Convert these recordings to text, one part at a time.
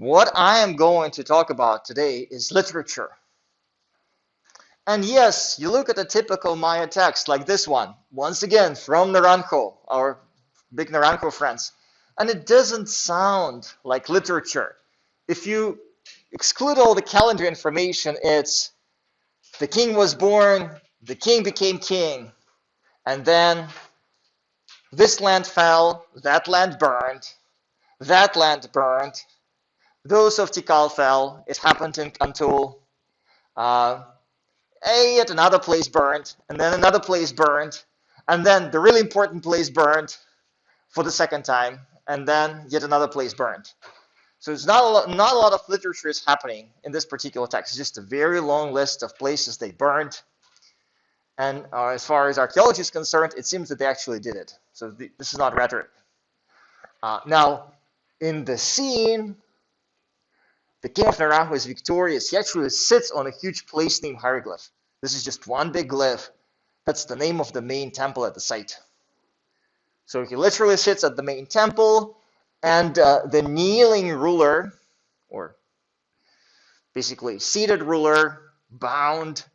What I am going to talk about today is literature. And yes, you look at a typical Maya text like this one, once again from Naranjo, our big Naranjo friends, and it doesn't sound like literature. If you exclude all the calendar information, it's the king was born, the king became king, and then this land fell, that land burned, those of Tikal fell, it happened in Kantul, uh, yet another place burned, and then another place burned, and then the really important place burned for the second time, and then yet another place burned. So it's not a lot of literature is happening in this particular text. It's just a very long list of places they burned. And as far as archaeology is concerned, it seems that they actually did it. So this is not rhetoric. Now, in the scene, the king of Naranjo is victorious. He actually sits on a huge place named hieroglyph. This is just one big glyph. That's the name of the main temple at the site. So he literally sits at the main temple, and the kneeling ruler, or basically seated ruler, bound,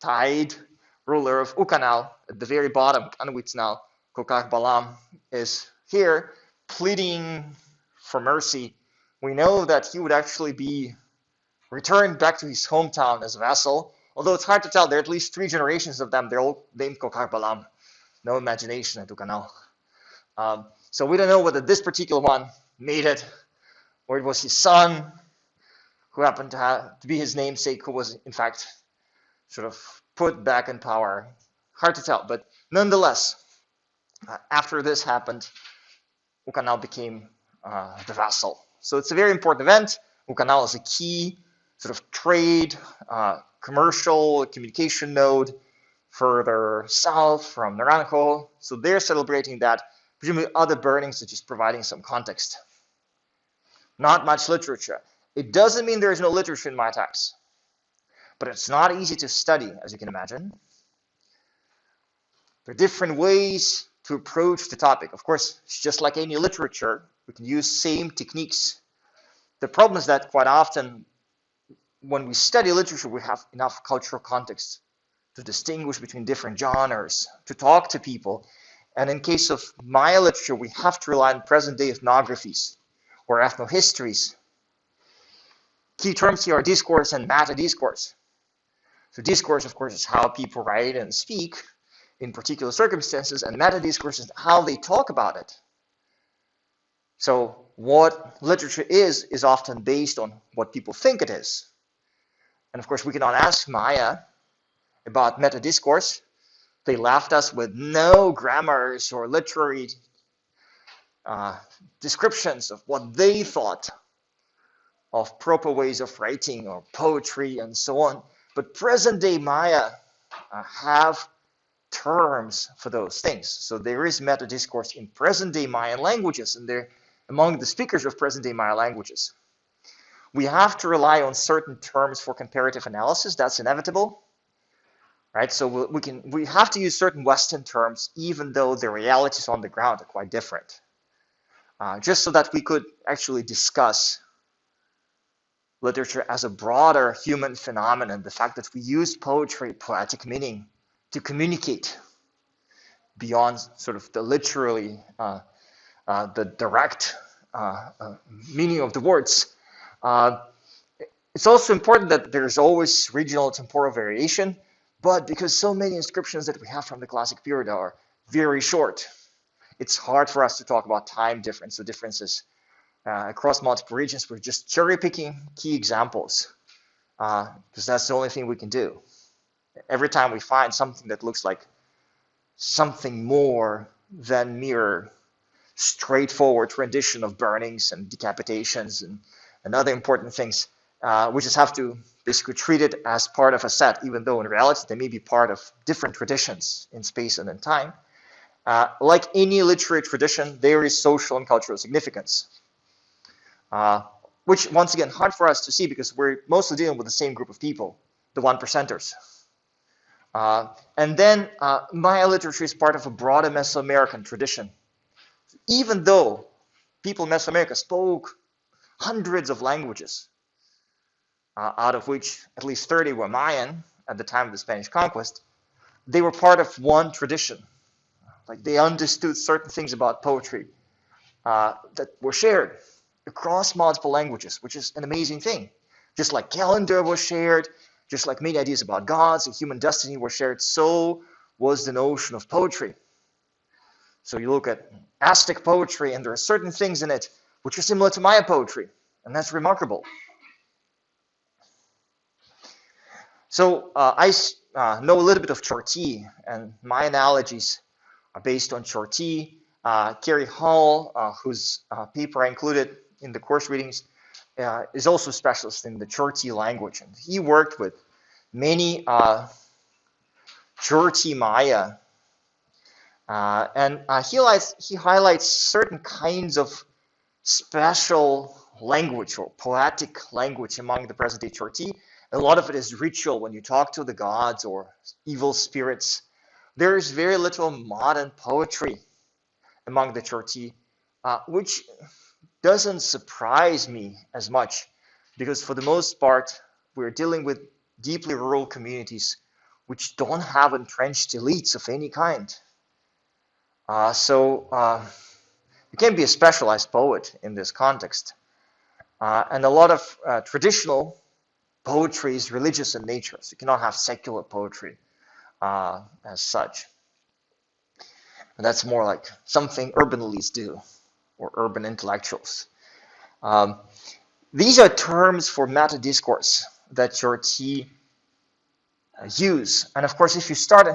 tied ruler of Ukanal at the very bottom, Kanwitsnal, Kokak Balam, is here pleading for mercy. We know that he would actually be returned back to his hometown as a vassal, although it's hard to tell. There are at least 3 generations of them. They're all named Kokak Balam. No imagination at Ukanal. So we don't know whether this particular one made it, or it was his son, who happened to be his namesake, who was in fact sort of put back in power. Hard to tell, but nonetheless, after this happened, Ukanal became the vassal. So it's a very important event. Ukanal is a key sort of trade, commercial, communication node further south from Naranjo. So they're celebrating that. Presumably other burnings are just providing some context. Not much literature. It doesn't mean there is no literature in my text, but it's not easy to study, as you can imagine. There are different ways to approach the topic. Of course, it's just like any literature, we can use same techniques. The problem is that quite often when we study literature, we have enough cultural context to distinguish between different genres, to talk to people. And in case of Maya literature, we have to rely on present-day ethnographies or ethnohistories. Key terms here are discourse and meta-discourse. So discourse, of course, is how people write and speak in particular circumstances, and meta-discourse is how they talk about it. So what literature is often based on what people think it is. And of course, we cannot ask Maya about meta-discourse. They left us with no grammars or literary descriptions of what they thought of proper ways of writing or poetry and so on. But present-day Maya have terms for those things. So there is meta-discourse in present-day Mayan languages, and they're among the speakers of present-day Maya languages. We have to rely on certain terms for comparative analysis. That's inevitable. Right, so we have to use certain Western terms, even though the realities on the ground are quite different, just so that we could actually discuss literature as a broader human phenomenon. The fact that we use poetry, poetic meaning, to communicate beyond sort of the literally, the direct meaning of the words. It's also important that there's always regional temporal variation. But because so many inscriptions that we have from the classic period are very short, it's hard for us to talk about time difference, the differences across multiple regions. We're just cherry picking key examples because that's the only thing we can do. Every time we find something that looks like something more than mere straightforward rendition of burnings and decapitations and other important things, we just have to basically treat it as part of a set, even though in reality they may be part of different traditions in space and in time. Like any literary tradition, there is social and cultural significance, which once again hard for us to see because we're mostly dealing with the same group of people, the 1%ers. And then Maya literature is part of a broader Mesoamerican tradition. Even though people in Mesoamerica spoke hundreds of languages, out of which at least 30 were Mayan at the time of the Spanish conquest. They were part of one tradition. Like they understood certain things about poetry that were shared across multiple languages, which is an amazing thing. Just like calendar was shared, just like many ideas about gods and human destiny were shared, so was the notion of poetry. So you look at Aztec poetry, and there are certain things in it which are similar to Maya poetry, and that's remarkable. So I know a little bit of Chorty, and my analogies are based on Chorty. Kerry Hall, whose paper I included in the course readings, is also a specialist in the Chorty language, and he worked with many Chorty Maya, and he highlights certain kinds of special language or poetic language among the present-day Chorty. A lot of it is ritual when you talk to the gods or evil spirits. There is very little modern poetry among the Chorty, which doesn't surprise me as much, because for the most part, we're dealing with deeply rural communities which don't have entrenched elites of any kind. So you can be a specialized poet in this context. And a lot of traditional poetry is religious in nature, so you cannot have secular poetry as such. And that's more like something urban elites do, or urban intellectuals. These are terms for meta-discourse that Chorty use. And of course, if you start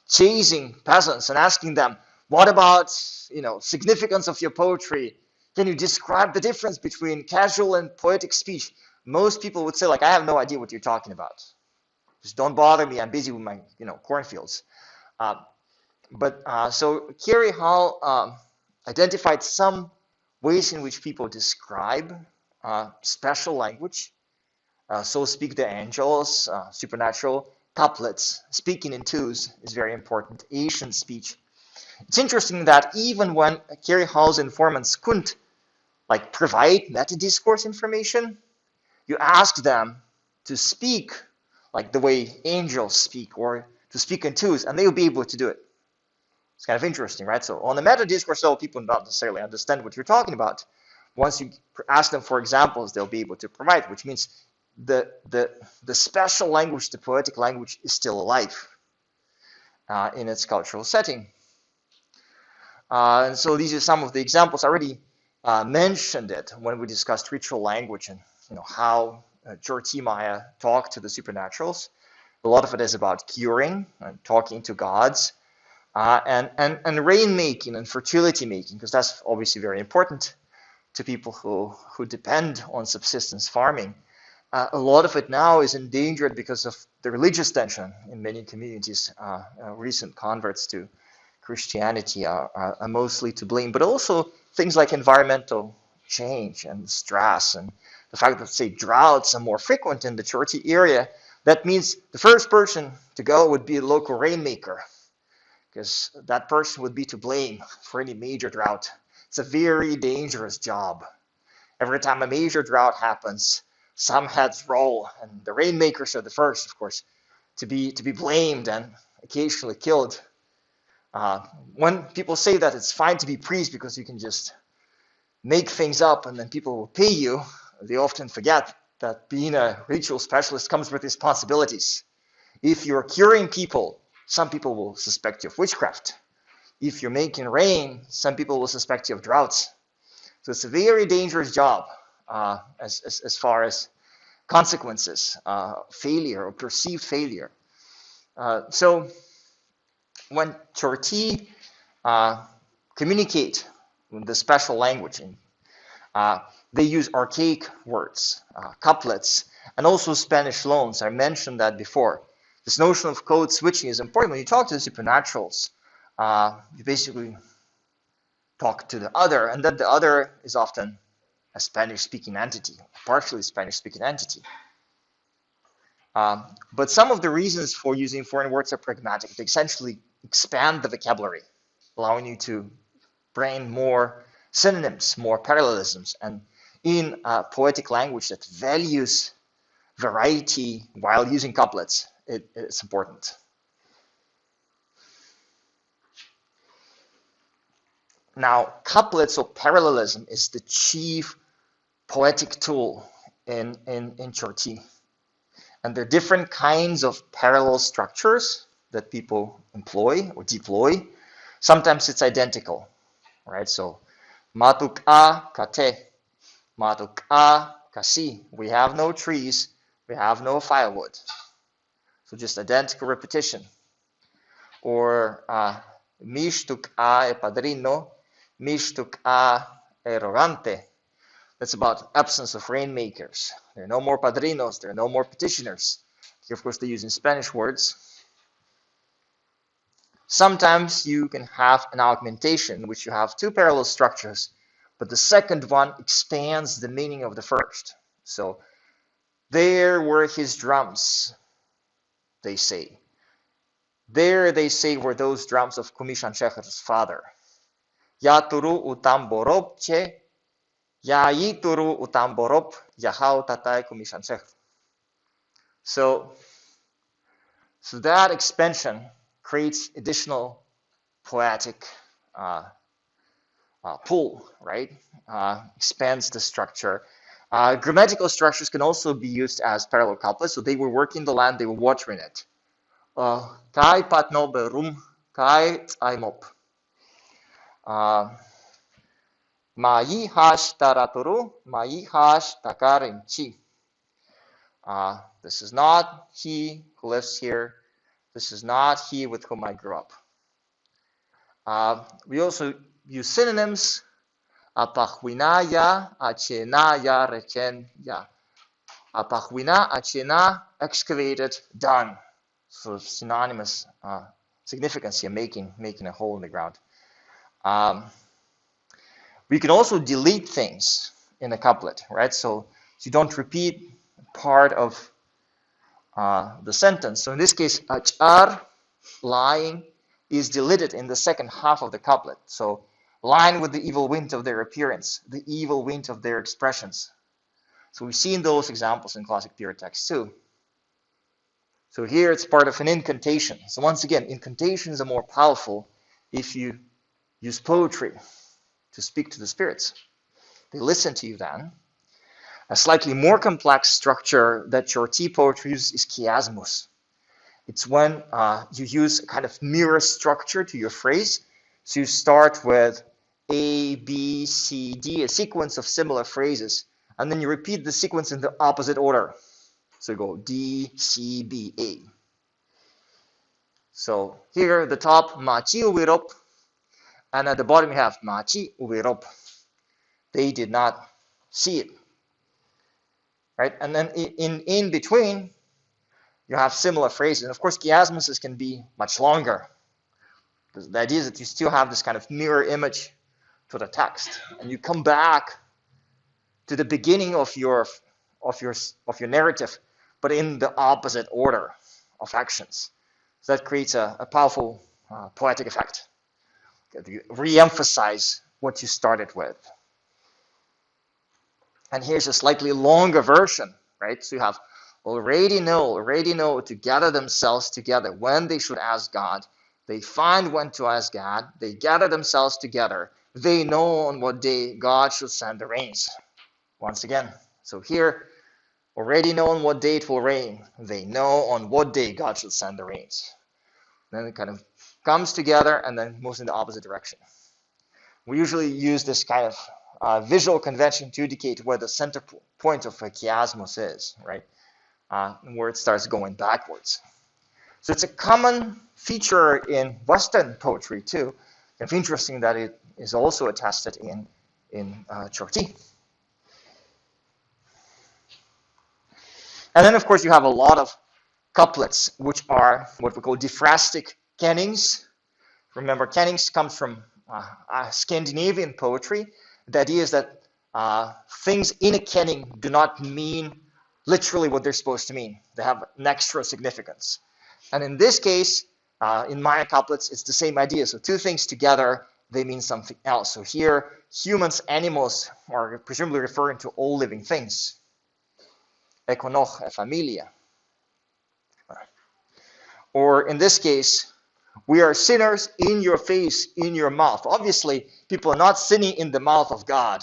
chasing peasants and asking them, what about, significance of your poetry? Can you describe the difference between casual and poetic speech? Most people would say, like, I have no idea what you're talking about. Just don't bother me. I'm busy with my, cornfields. So Kerry Hall identified some ways in which people describe special language. So speak the angels, supernatural. Couplets, speaking in twos, is very important. Asian speech. It's interesting that even when Kerry Hall's informants couldn't provide meta-discourse information, you ask them to speak like the way angels speak, or to speak in twos, and they'll be able to do it. It's kind of interesting, right? So on the meta-discourse level, people don't necessarily understand what you're talking about. Once you ask them for examples, they'll be able to provide, which means the special language, the poetic language, is still alive in its cultural setting. And so these are some of the examples. I already mentioned it when we discussed ritual language and how Chorty Maya talk to the supernaturals. A lot of it is about curing and talking to gods, and rain making and fertility making, because that's obviously very important to people who depend on subsistence farming. A lot of it now is endangered because of the religious tension in many communities. Recent converts to Christianity are mostly to blame, but also things like environmental change and stress, and the fact that, say, droughts are more frequent in the Chorty area. That means the first person to go would be a local rainmaker, because that person would be to blame for any major drought. It's a very dangerous job. Every time a major drought happens, some heads roll, and the rainmakers are the first, of course, to be blamed and occasionally killed. When people say that it's fine to be priest because you can just make things up and then people will pay you, they often forget that being a ritual specialist comes with responsibilities. If you're curing people, some people will suspect you of witchcraft. If you're making rain, some people will suspect you of droughts. So it's a very dangerous job as far as consequences, failure or perceived failure. So when Chorty communicate with the special language, they use archaic words, couplets, and also Spanish loans. I mentioned that before. This notion of code switching is important. When you talk to the supernaturals, you basically talk to the other, and that the other is often a Spanish-speaking entity, partially Spanish-speaking entity. But some of the reasons for using foreign words are pragmatic. They essentially expand the vocabulary, allowing you to bring more synonyms, more parallelisms, and in a poetic language that values variety while using couplets, it's important. Now, couplets or parallelism is the chief poetic tool in Chorti. And there are different kinds of parallel structures that people employ or deploy. Sometimes it's identical, right? So, matuk a kate, matuk a kasi. We have no trees, we have no firewood. So just identical repetition. Or mishtuk a e padrino, mishtuk a e rogante. That's about absence of rainmakers. There are no more padrinos, there are no more petitioners. Here, of course, they use in Spanish words. Sometimes you can have an augmentation in which you have two parallel structures, but the second one expands the meaning of the first. So, there were his drums, they say. There, they say, were those drums of Kumishan Shecher's father. Yaturu utamboropche, yaituru utamborop, yahau tatai Kumishan Shecher. So that expansion creates additional poetic pull, right? Expands the structure. Grammatical structures can also be used as parallel couplets. So they were working the land, they were watering it. Kai patno berum, kai aimop. Ma'i hash taraturu, ma'i hash takarim chi. This is not he who lives here. This is not he with whom I grew up. We also use synonyms. Apachwinaya, achenaya, rechenya. Apachwina, achena, excavated, done. So synonymous significance here, making a hole in the ground. We can also delete things in a couplet, right? So you don't repeat part of the sentence. So in this case, achar, lying, is deleted in the second half of the couplet. So line with the evil wind of their appearance, the evil wind of their expressions. So we've seen those examples in classic period texts too. So here it's part of an incantation. So once again, incantations are more powerful if you use poetry to speak to the spirits. They listen to you then. A slightly more complex structure that Chorti poetry uses is chiasmus. It's when you use a kind of mirror structure to your phrase. So you start with A, B, C, D, a sequence of similar phrases, and then you repeat the sequence in the opposite order. So you go D, C, B, A. So here at the top, machi uwirop, and at the bottom you have machi uwirop. They did not see it. Right? And then in between, you have similar phrases. And of course, chiasmuses can be much longer. The idea is that you still have this kind of mirror image to the text, and you come back to the beginning of your narrative, but in the opposite order of actions. So that creates a powerful poetic effect. You re-emphasize what you started with. And here's a slightly longer version, right? So you have already know to gather themselves together when they should ask God. They find when to ask God. They gather themselves together. They know on what day God should send the rains. Once again, so here, already know on what day it will rain. They know on what day God should send the rains. Then it kind of comes together and then moves in the opposite direction. We usually use this kind of visual convention to indicate where the center point of a chiasmus is, right? Where it starts going backwards. So it's a common feature in Western poetry too. It's interesting that it is also attested in Chorti. And then, of course, you have a lot of couplets, which are what we call difrastic kennings. Remember, kennings comes from Scandinavian poetry. The idea is that things in a kenning do not mean literally what they're supposed to mean. They have an extra significance. And in this case, in Maya couplets, it's the same idea. So two things together they mean something else. So here, humans, animals are presumably referring to all living things. Ekonoch, a familia. Or in this case, we are sinners in your face, in your mouth. Obviously, people are not sinning in the mouth of God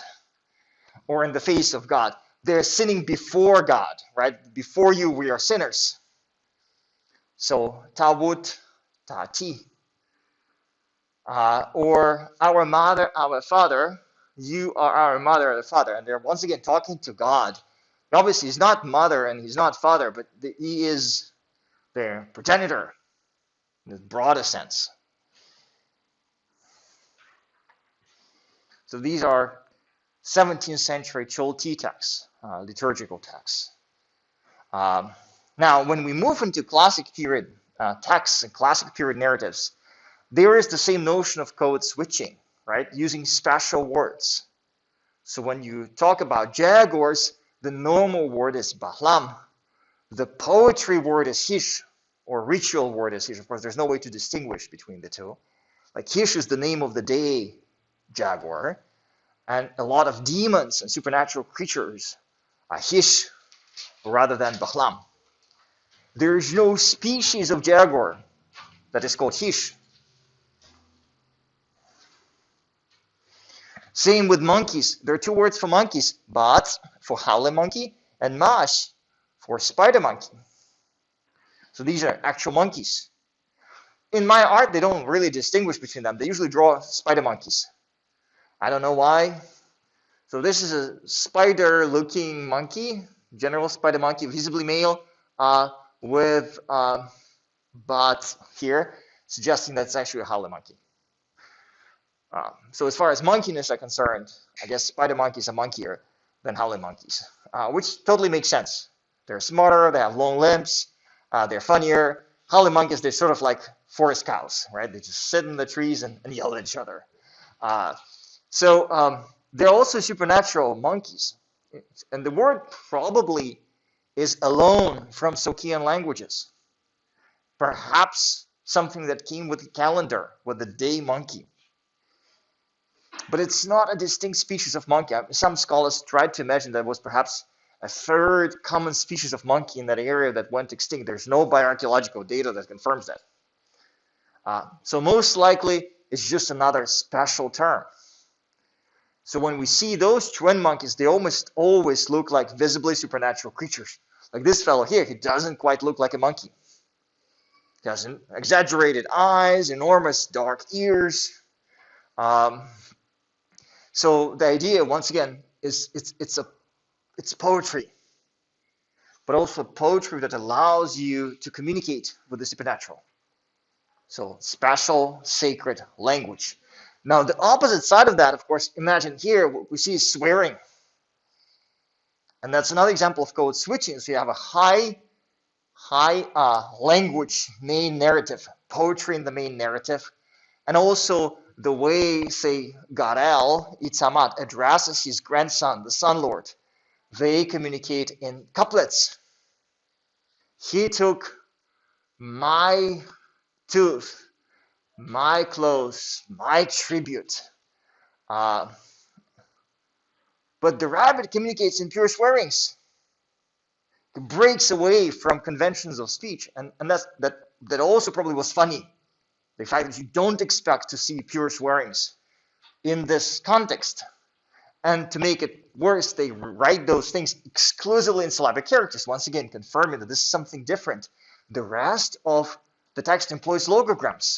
or in the face of God. They're sinning before God, right? Before you, we are sinners. So, tawut, tati. Or our mother, our father, you are our mother or father. And they're once again talking to God. Obviously, he's not mother and he's not father, but he is their progenitor in the broadest sense. So these are 17th century Cholti texts, liturgical texts. Now, when we move into classic period texts and classic period narratives, there is the same notion of code switching, right? Using special words. So when you talk about jaguars, the normal word is bahlam. The poetry word is hish, or ritual word is hish. Of course, there's no way to distinguish between the two. Like hish is the name of the day jaguar, and a lot of demons and supernatural creatures are hish rather than bahlam. There is no species of jaguar that is called hish. Same with monkeys. There are two words for monkeys, bat for howler monkey and mash for spider monkey. So these are actual monkeys. In my art, they don't really distinguish between them. They usually draw spider monkeys. I don't know why. So this is a spider-looking monkey, general spider monkey, visibly male, with bat here, suggesting that it's actually a howler monkey. So as far as monkeyness are concerned, I guess spider monkeys are monkeyer than howling monkeys, which totally makes sense. They're smarter, they have long limbs, they're funnier. Howling monkeys, they're sort of like forest cows, right? They just sit in the trees and yell at each other. So they're also supernatural monkeys. And the word probably is a loan from Sokian languages. Perhaps something that came with the calendar, with the day monkey. But it's not a distinct species of monkey. Some scholars tried to imagine that it was perhaps a third common species of monkey in that area that went extinct. There's no bioarchaeological data that confirms that. So most likely, it's just another special term. So when we see those twin monkeys, they almost always look like visibly supernatural creatures. Like this fellow here, he doesn't quite look like a monkey. He has exaggerated eyes, enormous dark ears. So the idea, once again, is it's poetry, but also poetry that allows you to communicate with the supernatural. So special, sacred language. Now, the opposite side of that, of course, imagine here, what we see is swearing. And that's another example of code switching. So you have a high language main narrative, poetry in the main narrative, and also the way, say, Garel, Itzamat, addresses his grandson, the Sun Lord. They communicate in couplets. He took my tooth, my clothes, my tribute. But the rabbit communicates in pure swearings. It breaks away from conventions of speech. And that also probably was funny. The fact that you don't expect to see pure swearings in this context. And to make it worse, they write those things exclusively in syllabic characters, once again confirming that this is something different. The rest of the text employs logograms.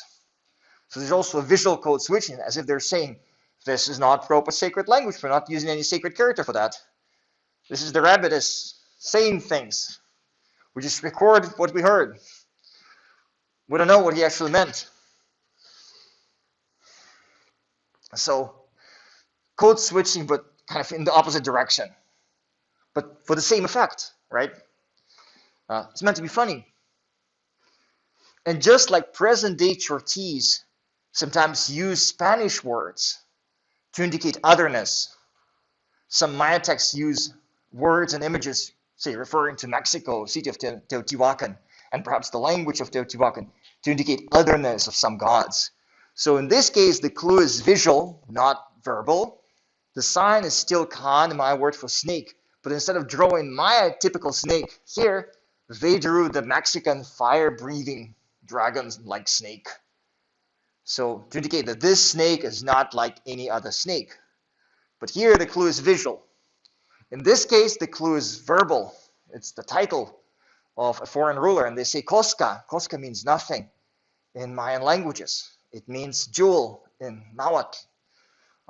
So there's also a visual code switching, as if they're saying, this is not proper sacred language, we're not using any sacred character for that. This is the rabbit is saying things. We just record what we heard. We don't know what he actually meant. So, code switching, but kind of in the opposite direction. But for the same effect, right? It's meant to be funny. And just like present-day Chortese sometimes use Spanish words to indicate otherness, some Maya texts use words and images, say, referring to Mexico, city of Teotihuacan, and perhaps the language of Teotihuacan, to indicate otherness of some gods. So in this case, the clue is visual, not verbal. The sign is still kan, my word for snake. But instead of drawing my typical snake here, they drew the Mexican fire-breathing dragon-like snake. So to indicate that this snake is not like any other snake. But here the clue is visual. In this case, the clue is verbal. It's the title of a foreign ruler, and they say Koska. Koska means nothing in Mayan languages. It means jewel in Nahuatl.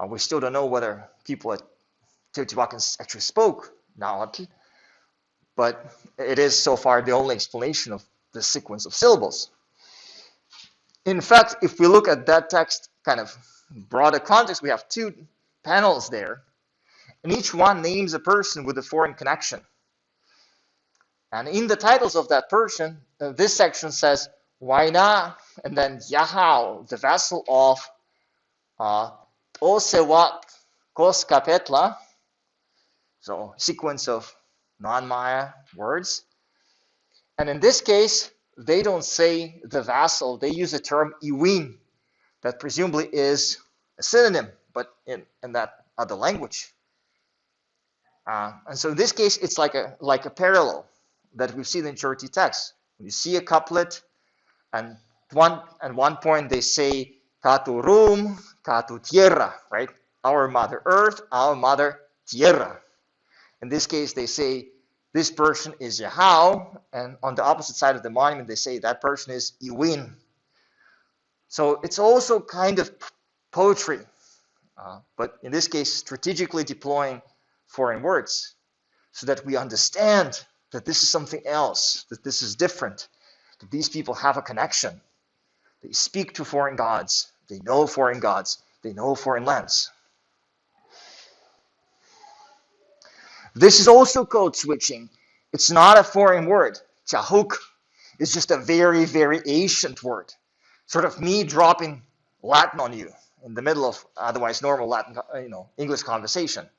We still don't know whether people at Teotihuacan actually spoke Nahuatl, but it is so far the only explanation of the sequence of syllables. In fact, if we look at that text kind of broader context, we have two panels there, and each one names a person with a foreign connection. And in the titles of that person, this section says Waina, and then Yahao, the vassal of Osewat Koskapetla, so sequence of non-Maya words. And in this case, they don't say the vassal, they use the term Iwin, that presumably is a synonym, but in that other language. And so in this case, it's like a parallel that we've seen in Cherokee text. You see a couplet, and at one point they say Katu Rum, Katu Tierra, right? Our Mother Earth, our Mother Tierra. In this case, they say this person is Yahao, and on the opposite side of the monument, they say that person is Iwin. So it's also kind of poetry, but in this case, strategically deploying foreign words so that we understand that this is something else, that this is different, that these people have a connection. They speak to foreign gods, they know foreign lands. This is also code switching. It's not a foreign word. Chahuk is just a very, very ancient word. Sort of me dropping Latin on you in the middle of otherwise normal Latin, English conversation.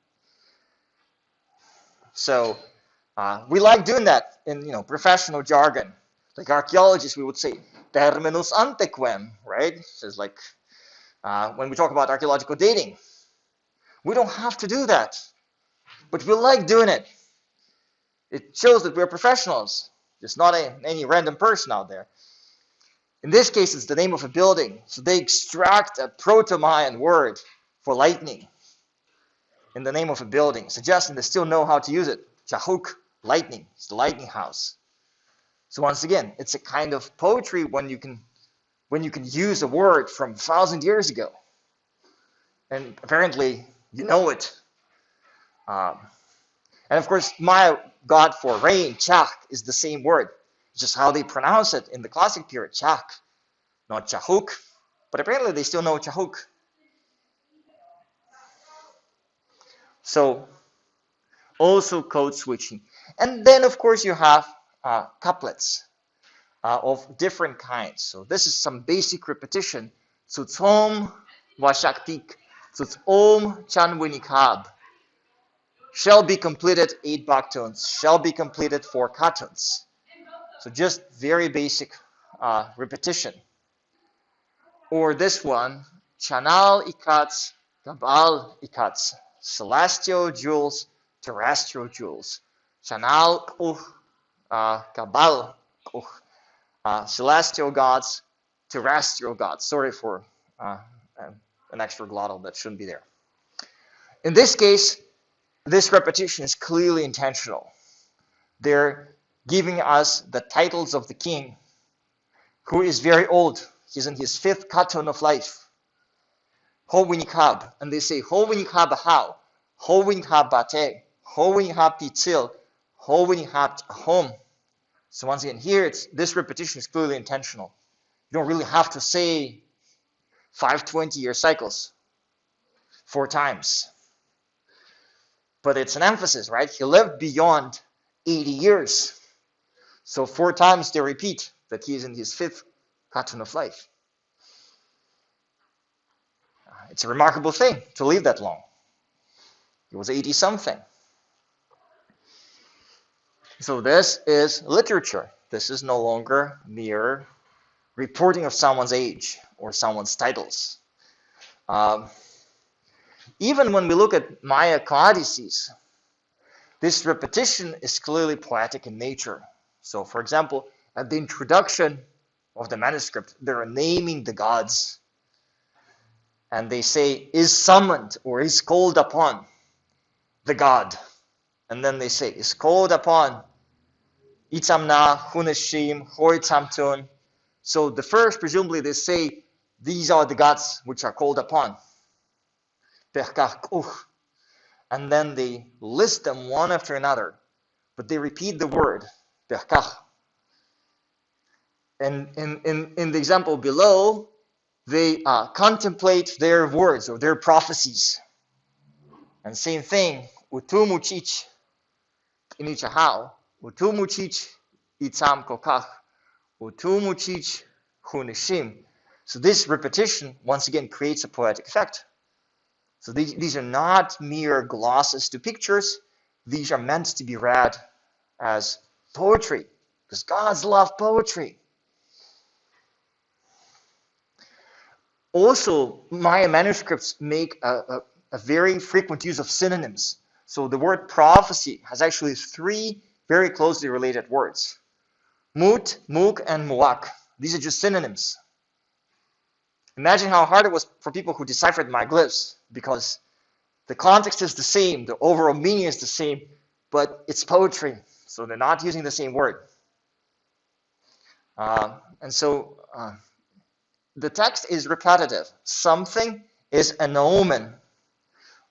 So we like doing that in professional jargon. Like archaeologists, we would say terminus antequem, right? So it's like when we talk about archaeological dating. We don't have to do that, but we like doing it. It shows that we're professionals, just not any random person out there. In this case, it's the name of a building. So they extract a Proto-Mayan word for lightning in the name of a building, suggesting they still know how to use it. Chahuk, lightning. It's the lightning house. So once again, it's a kind of poetry when you can use a word from 1,000 years ago. And apparently, you know it. And of course, my god for rain, Chak, is the same word. It's just how they pronounce it in the classic period, Chak, not Chahuk. But apparently, they still know Chahuk. So, also code switching. And then, of course, you have couplets of different kinds. So this is some basic repetition. Tsutzom washaktik, tsutzom chanwinikab. Shall be completed 8 baktones, shall be completed 4 katones. So just very basic repetition. Or this one, chanal ikats, gabal ikats. Celestial jewels, terrestrial jewels. Chanal kabal celestial gods, terrestrial gods. Sorry for an extra glottal that shouldn't be there. In this case, this repetition is clearly intentional. They're giving us the titles of the king, who is very old. He's in his 5th katon of life. Howinikab, and they say Howinikab how? Howinikab bate, Howinikab titzil, Howinikab home. So once again, here this repetition is clearly intentional. You don't really have to say 520-year cycles 4 times. But it's an emphasis, right? He lived beyond 80 years. So 4 times they repeat that he is in his 5th katon of life. It's a remarkable thing to live that long. He was 80-something. So this is literature. This is no longer mere reporting of someone's age or someone's titles. Even when we look at Maya codices, this repetition is clearly poetic in nature. So, for example, at the introduction of the manuscript, they're naming the gods. And they say, is summoned or is called upon the god. And then they say, is called upon Itzamna, Huneshim, Hoitzamtun. So the first, presumably, they say, these are the gods which are called upon. And then they list them one after another, but they repeat the word. And in the example below, they contemplate their words or their prophecies. And same thing, utumuchich inichahao, utumuchich itzam kokach, utumuchich hunishim. So this repetition, once again, creates a poetic effect. So these are not mere glosses to pictures. These are meant to be read as poetry, because gods love poetry. Also, Maya manuscripts make a very frequent use of synonyms. So the word prophecy has actually 3 very closely related words. Mut, muk, and muak. These are just synonyms. Imagine how hard it was for people who deciphered my glyphs, because the context is the same, the overall meaning is the same, but it's poetry, so they're not using the same word. And so the text is repetitive. Something is an omen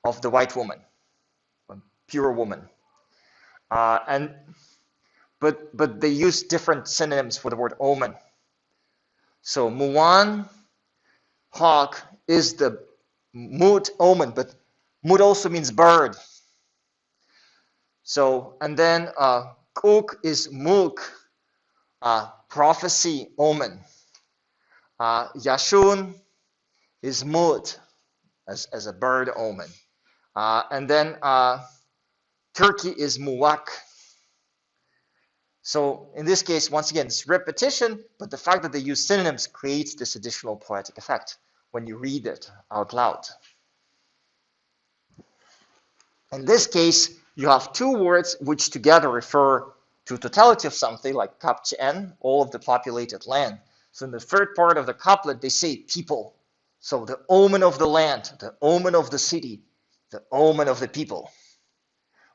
of the white woman, a pure woman. But they use different synonyms for the word omen. So muan, hawk, is the mut omen, but mut also means bird. So, and then kuk is muk, prophecy, omen. Yashun is mut, as a bird omen. And then turkey is muwak. So in this case, once again, it's repetition, but the fact that they use synonyms creates this additional poetic effect when you read it out loud. In this case, you have 2 words which together refer to totality of something, like Chichen, all of the populated land. So in the third part of the couplet, they say people. So the omen of the land, the omen of the city, the omen of the people.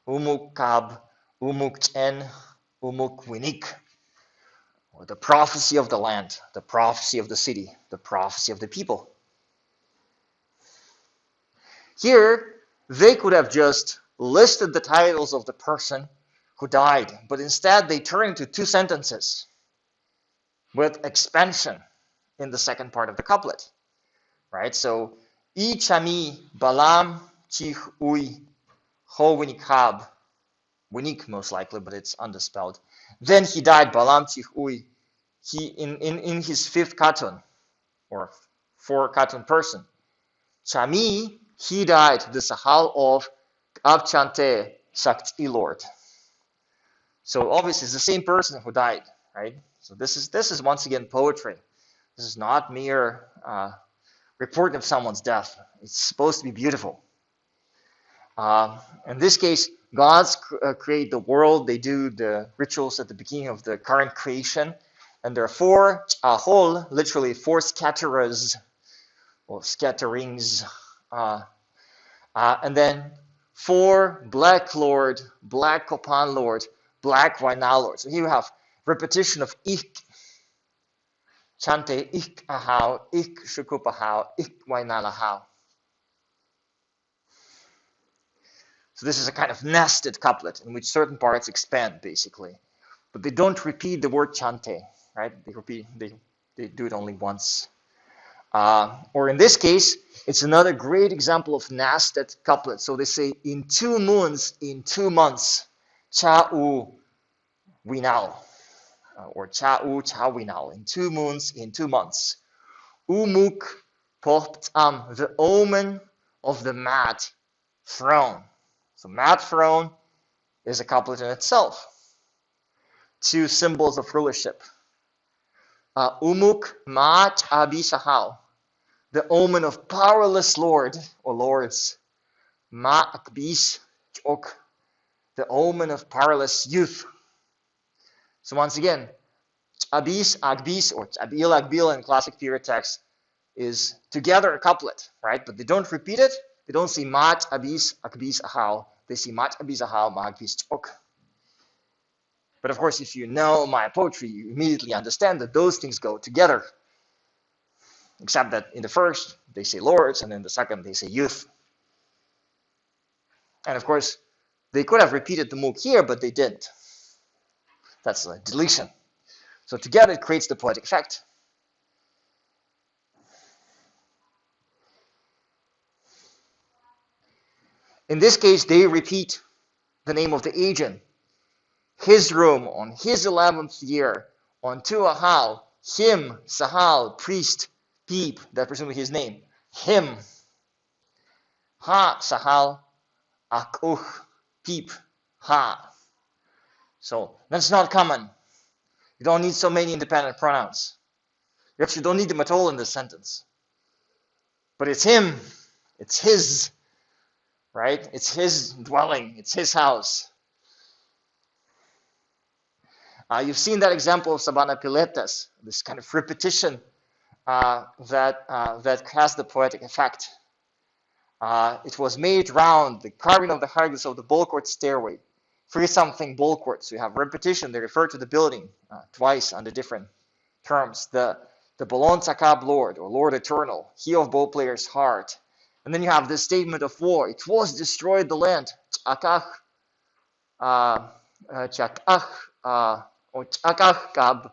Umuk kab, umuk chen, umuk winik. Or the prophecy of the land, the prophecy of the city, the prophecy of the people. Here, they could have just listed the titles of the person who died, but instead they turn into 2 sentences with expansion in the second part of the couplet, right? So, I chami balam chich ui ho winikab, winik most likely, but it's underspelled. Then he died, balam chich ui, he in his 5th katon, or 4 katon person. Chami, he died, the sahal of Abchante Shakti Lord. So obviously it's the same person who died, right? So this is once again poetry. This is not mere reporting of someone's death. It's supposed to be beautiful. In this case, gods create the world. They do the rituals at the beginning of the current creation. And there are 4 ahol, literally 4 scatterers, or scatterings. And then 4 black lord, black kopan lord, black waina lord. So here you have repetition of ik, chante ik ahau, ik shukupahau, ik wainalahau. So this is a kind of nested couplet in which certain parts expand, basically. But they don't repeat the word chante, right? They do it only once. Or in this case, it's another great example of nested couplet. So they say, in 2 moons, in 2 months, cha-u winal. Or cha-u cha-winal. In 2 moons, in 2 months. Umuk pohtam, the omen of the mat throne. So mat throne is a couplet in itself. 2 symbols of rulership. Umuk mat abisahau, the omen of powerless lord or lords. Ma akbis chok, the omen of powerless youth. So once again, abis, agbis, or abil, agbil in classic period text is together a couplet, right? But they don't repeat it. They don't say mat, abis, akbis, ahau. They say mat, abis, ahau, ma, akbis, chok. But of course, if you know my poetry, you immediately understand that those things go together. Except that in the first, they say lords, and in the second, they say youth. And of course, they could have repeated the muk here, but they didn't. That's a deletion. So together, it creates the poetic effect. In this case, they repeat the name of the agent. His room on his 11th year, on Tuahal, him, Sahal, priest, Peep, that's presumably his name. Him. Ha, Sahal, Akuch, Peep, Ha. So that's not common. You don't need so many independent pronouns. You actually don't need them at all in this sentence. But it's him. It's his. Right? It's his dwelling. It's his house. You've seen that example of Sabana Piletas, this kind of repetition that has the poetic effect. It was made round the carving of the hieroglyphs of the bulkwork stairway. Free something bulkwork. So you have repetition. They refer to the building twice under different terms. The Bolon Sakab Lord, or Lord Eternal, he of bow player's heart. And then you have this statement of war. It was destroyed the land. Chakach, or Chakach Kab,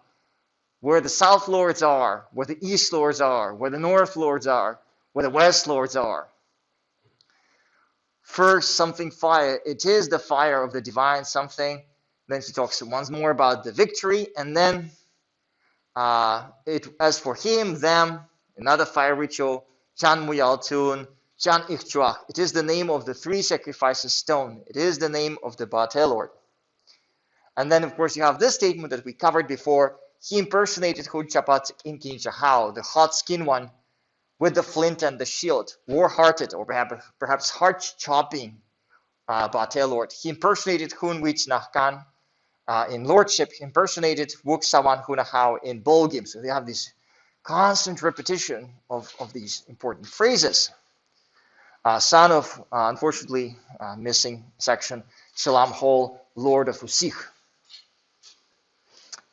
where the South Lords are, where the East Lords are, where the North Lords are, where the West Lords are. First, something fire. It is the fire of the divine something. Then she talks once more about the victory, and then as for him, them, another fire ritual, Chan Muyaltun, Chan Ichchuach. It is the name of the 3 sacrifices stone. It is the name of the Baal Lord. And then, of course, you have this statement that we covered before. He impersonated Hudchapat Inkin Chahao, the hot skin one, with the flint and the shield, war-hearted, or perhaps heart-chopping Baal Lord. He impersonated Hun Wich Nachkan in lordship. He impersonated Wuk Sawan Hunahao in Bolgim. So they have this constant repetition of these important phrases. Son of, unfortunately, missing section, Shalom Hol, Lord of Usich.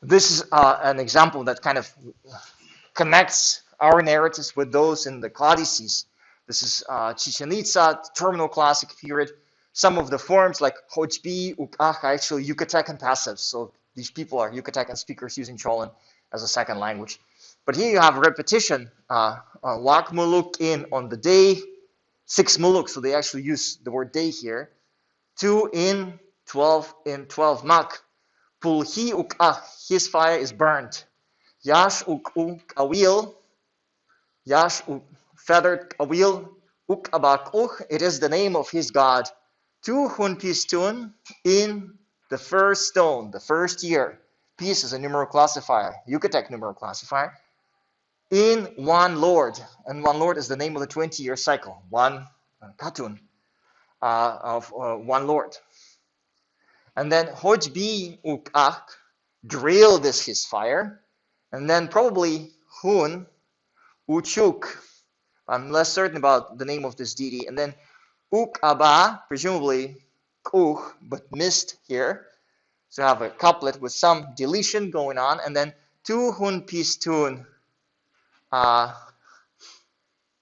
This is an example that kind of connects our narratives with those in the codices. This is Chichen Itza, terminal classic period. Some of the forms like Hojbi, Ukach are actually Yucatecan passives. So these people are Yucatecan speakers using Cholan as a second language. But here you have lak muluk in on the day, 6 muluk, so they actually use the word day here. 2 in 12 mak. Pulhi ukah, his fire is burnt. Yash uk awil, yash feathered awil, uk abak it is the name of his God. 2 hun pistun, in the first stone, the first year. Pis is a numeral classifier, Yucatec numeral classifier. In one Lord, and one Lord is the name of the 20-year cycle, one katun of one Lord. And then Hojbi ukak, drilled is his fire. And then probably Hun uchuk, I'm less certain about the name of this deity. And then Ukaba, presumably Kuch, but missed here. So I have a couplet with some deletion going on. And then Tu Hun Pistun Ta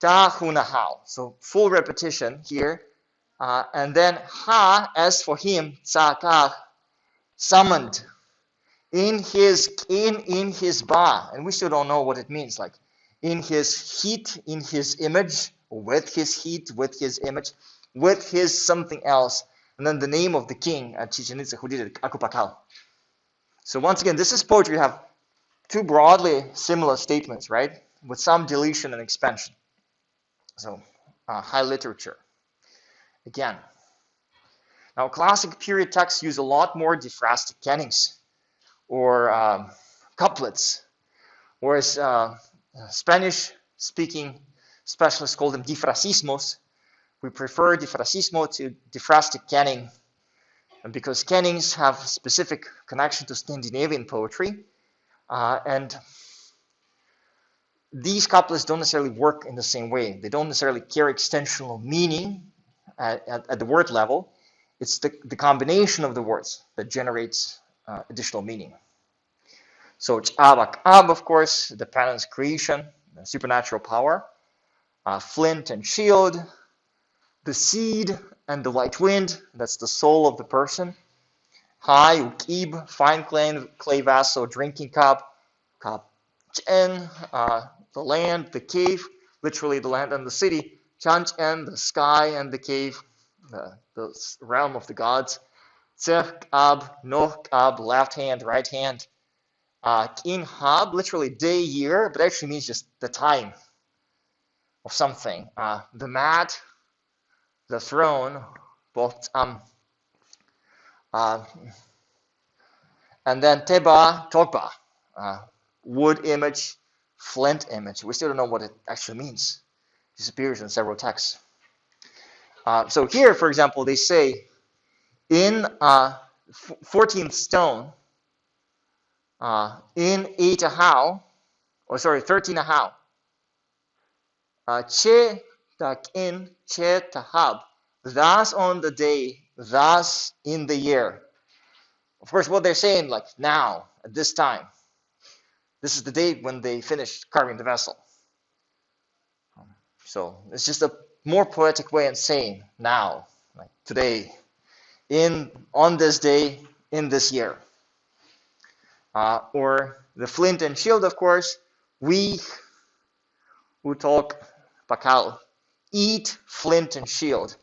Hunahao. So full repetition here. And then Ha, as for him, Tzakach, summoned in his ba, and we still don't know what it means, like in his heat, in his image, with his heat, with his image, with his something else, and then the name of the king at Chichen Itza who did it, Akupakal. So once again, this is poetry. You have 2 broadly similar statements, right, with some deletion and expansion. So high literature. Again, now classic period texts use a lot more difrastic kennings or couplets, whereas Spanish-speaking specialists call them difrasismos. We prefer difrasismo to difrastic kenning, and because kennings have a specific connection to Scandinavian poetry, and these couplets don't necessarily work in the same way. They don't necessarily carry extensional meaning at the word level. It's the combination of the words that generates additional meaning. So Ch'abak Ab, of course, the penance creation, the supernatural power, flint and shield, the seed and the light wind, that's the soul of the person. Hai, Ukib, fine clay vessel, drinking cup, Chichen, the land, the cave, literally the land and the city, Chanchen, the sky and the cave, the realm of the gods, Tseh, Ab, Noh, Ab, left hand, right hand, Kin Hab, literally day, year, but actually means just the time of something. The mat, the throne, both, and then Teba, Tokba, wood image, flint image. We still don't know what it actually means. It disappears in several texts. So here, for example, they say in 14th stone, in 8 ahau, 13 ahau, che tak in che tahab, thus on the day, thus in the year. Of course, what they're saying, like now, at this time, this is the date when they finished carving the vessel. So it's just a more poetic way of saying now, like today, on this day, in this year. Or the flint and shield, of course, we who talk pakal, eat flint and shield.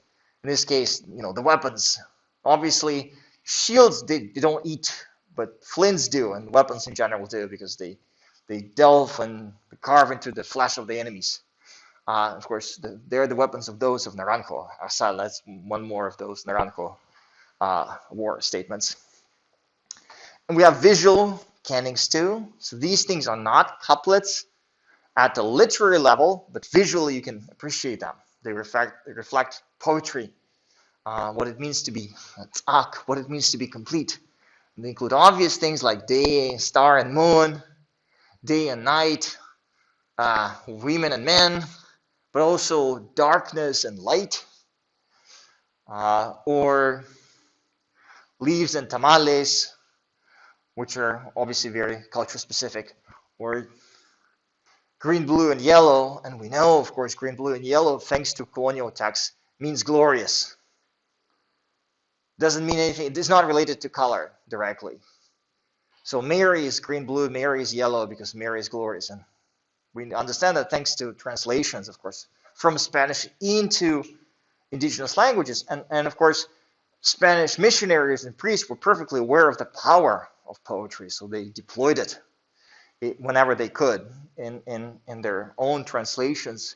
In this case, the weapons. Obviously, shields they don't eat, but flints do, and weapons in general do, because they delve and carve into the flesh of the enemies. Of course, they're the weapons of those of Naranjo. Asal, that's one more of those Naranjo war statements. And we have visual kennings too. So these things are not couplets at the literary level, but visually you can appreciate them. They reflect poetry, what it means to be tzak, what it means to be complete. And they include obvious things like day, star, and moon, day and night, women and men, but also darkness and light, or leaves and tamales, which are obviously very culture specific, or green, blue, and yellow. And we know, of course, green, blue, and yellow, thanks to colonial texts, means glorious. Doesn't mean anything. It is not related to color directly. So Mary is green, blue, Mary is yellow because Mary is glorious. And we understand that thanks to translations, of course, from Spanish into indigenous languages. And of course, Spanish missionaries and priests were perfectly aware of the power of poetry, so they deployed it whenever they could in their own translations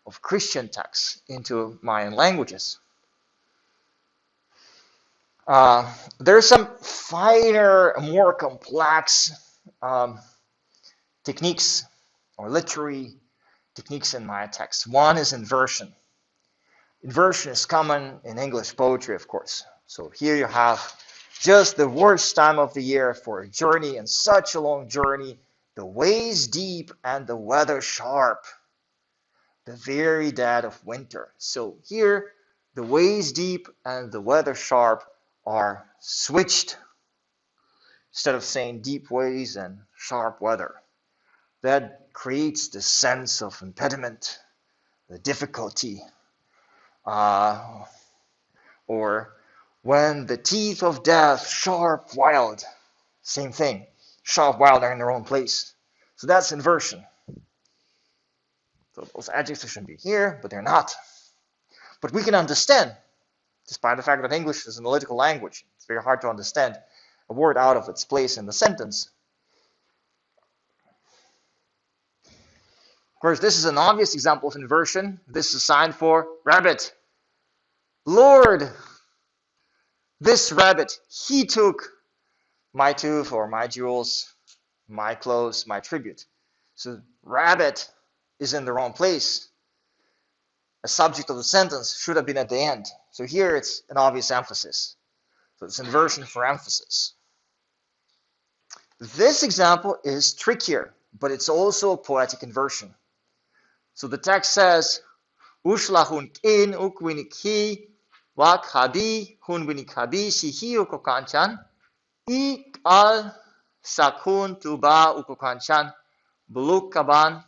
of Christian texts into Mayan languages. There are some finer, more complex techniques or literary techniques in Maya texts. One is inversion. Inversion is common in English poetry, of course. So here you have just the worst time of the year for a journey, and such a long journey, the ways deep and the weather sharp, the very dead of winter. So here, the ways deep and the weather sharp are switched. Instead of saying deep ways and sharp weather, that creates the sense of impediment, the difficulty, or when the teeth of death, sharp, wild, same thing. Sharp, wild are in their own place. So that's inversion. So those adjectives shouldn't be here, but they're not. But we can understand, despite the fact that English is an analytical language, it's very hard to understand a word out of its place in the sentence. Of course, this is an obvious example of inversion. This is a sign for rabbit. Lord, this rabbit, he took my tooth or my jewels, my clothes, my tribute. So rabbit is in the wrong place. A subject of the sentence should have been at the end. So here it's an obvious emphasis. So it's inversion for emphasis. This example is trickier, but it's also a poetic inversion. So the text says, Ushlahun kin ukwinikhi wak habi hun winikhabi sihi ukokanchan ik al sakun tuba ukokanchan buluk kaban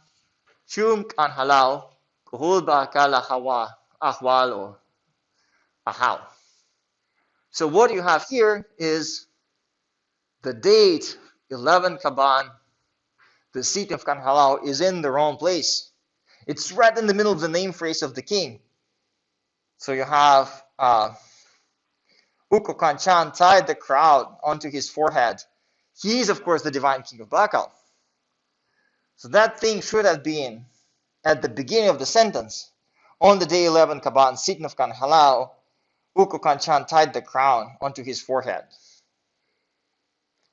chum kan halau kuhul bakala hawa ahwal or ahau. So what you have here is the date 11 Kaban, the seat of Kanhalau, is in the wrong place. It's right in the middle of the name phrase of the king. So you have Uko Kanchan tied the crown onto his forehead. He's, of course, the divine king of Bakal. So that thing should have been at the beginning of the sentence. On the day 11 Kaban, seat of Kanhalau, Uko Kanchan tied the crown onto his forehead.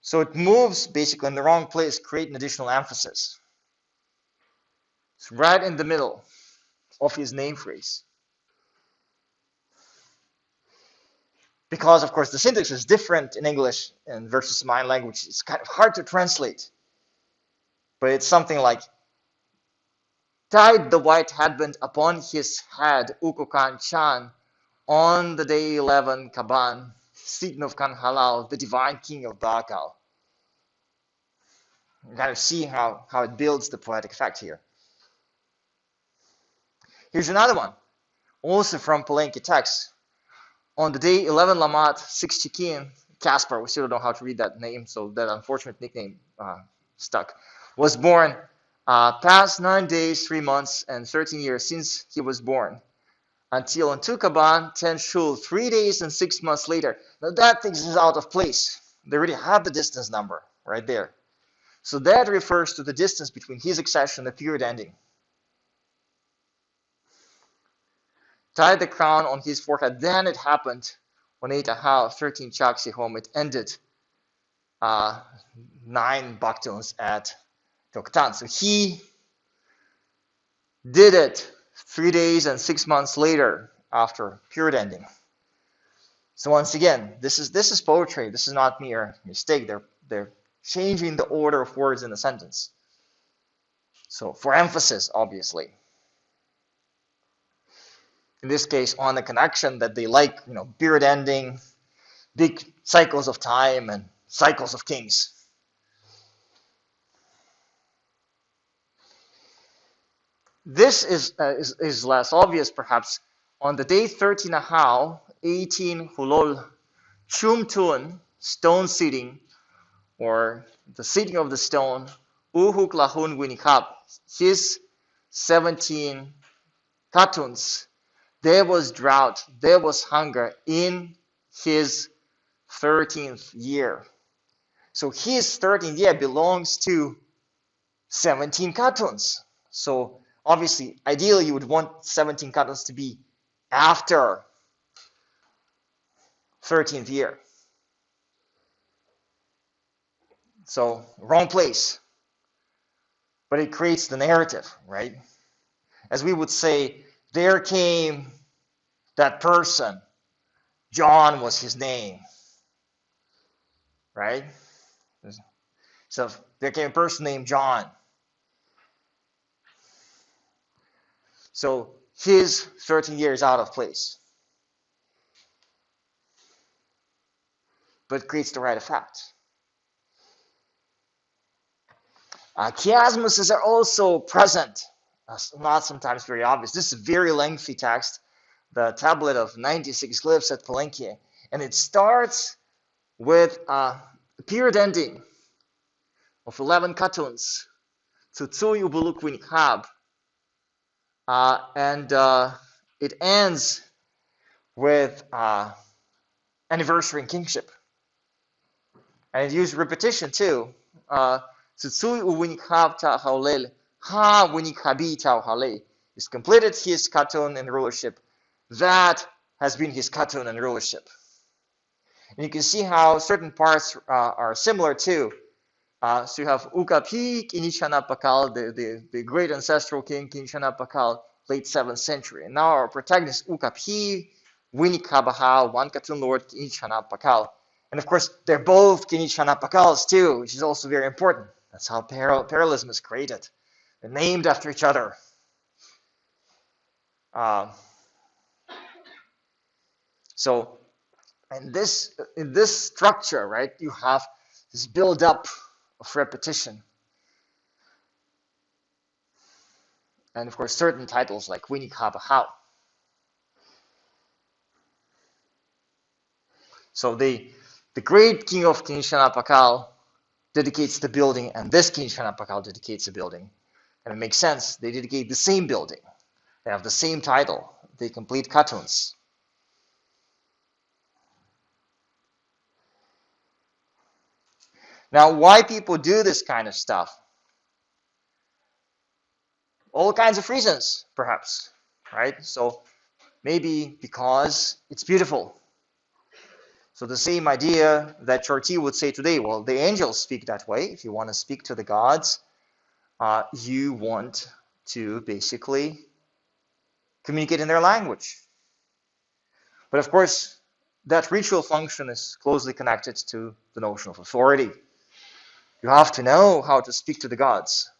So it moves basically in the wrong place, creating additional emphasis. It's right in the middle of his name phrase. Because, of course, the syntax is different in English and versus my language. It's kind of hard to translate. But it's something like, tied the white headband upon his head, Ukokan Chan, on the day 11 Kaban, seat of Kanhalal, the divine king of Bakal. You kind of see how it builds the poetic effect here. Here's another one, also from Palenque text. On the day 11 Lamat, 6 Chichen, Caspar, we still don't know how to read that name, so that unfortunate nickname stuck, was born past 9 days, 3 months, and 13 years since he was born, until on Tukaban, 10 Shul, 3 days and 6 months later. Now that thing is out of place. They already have the distance number right there. So that refers to the distance between his accession and the period ending. Tied the crown on his forehead. Then it happened on 8 Ahau, 13 Chaksi home. It ended 9 Baktuns at Toktan. So he did it 3 days and 6 months later after period ending. So once again, this is poetry. This is not mere mistake. They're changing the order of words in the sentence. So for emphasis, obviously. In this case, on the connection that they like, period ending, big cycles of time, and cycles of kings. This is less obvious, perhaps. On the day 13 Ahau, 18 Hulol, Chumtun, stone seating, or the seating of the stone, Uhuk Lahun Winikap, his 17 Katuns, there was drought, there was hunger in his 13th year. So his 13th year belongs to 17 Katuns. So obviously, ideally, you would want 17 Katuns to be after 13th year. So wrong place. But it creates the narrative, right? As we would say, there came that person. John was his name. Right? So there came a person named John. So his 13 years out of place. But creates the right effect. Chiasmuses are also present. Not sometimes very obvious. This is a very lengthy text, the tablet of 96 glyphs at Palenque, and it starts with a period ending of 11 katuns, Tsutsui Ubuluk Winikab, and it ends with anniversary and kingship. And it used repetition too. Tsutsui Uwinikab Ta Haulel. Ha Winikabi Tau Hale. He's completed his katun and rulership. That has been his katun and rulership. And you can see how certain parts are similar too. So you have Ukapi Kinichanapakal, the great ancestral king Kinichanapakal, late 7th century. And now our protagonist Ukapi, Winikabahal, Wankatun Lord Kinichanapakal. And of course, they're both Kinichanapakals too, which is also very important. That's how parallelism is created. They're named after each other. So in this structure, right, you have this build-up of repetition. And of course, certain titles like Winikabahal. So the great king of Kinchanapakal dedicates the building, and this Kinchanapakal dedicates the building. And it makes sense. They dedicate the same building. They have the same title. They complete cartoons. Now, why people do this kind of stuff? All kinds of reasons, perhaps, right? So maybe because it's beautiful. So the same idea that Chorty would say today, well, the angels speak that way. If you want to speak to the gods, you want to basically communicate in their language. But of course, that ritual function is closely connected to the notion of authority. You have to know how to speak to the gods.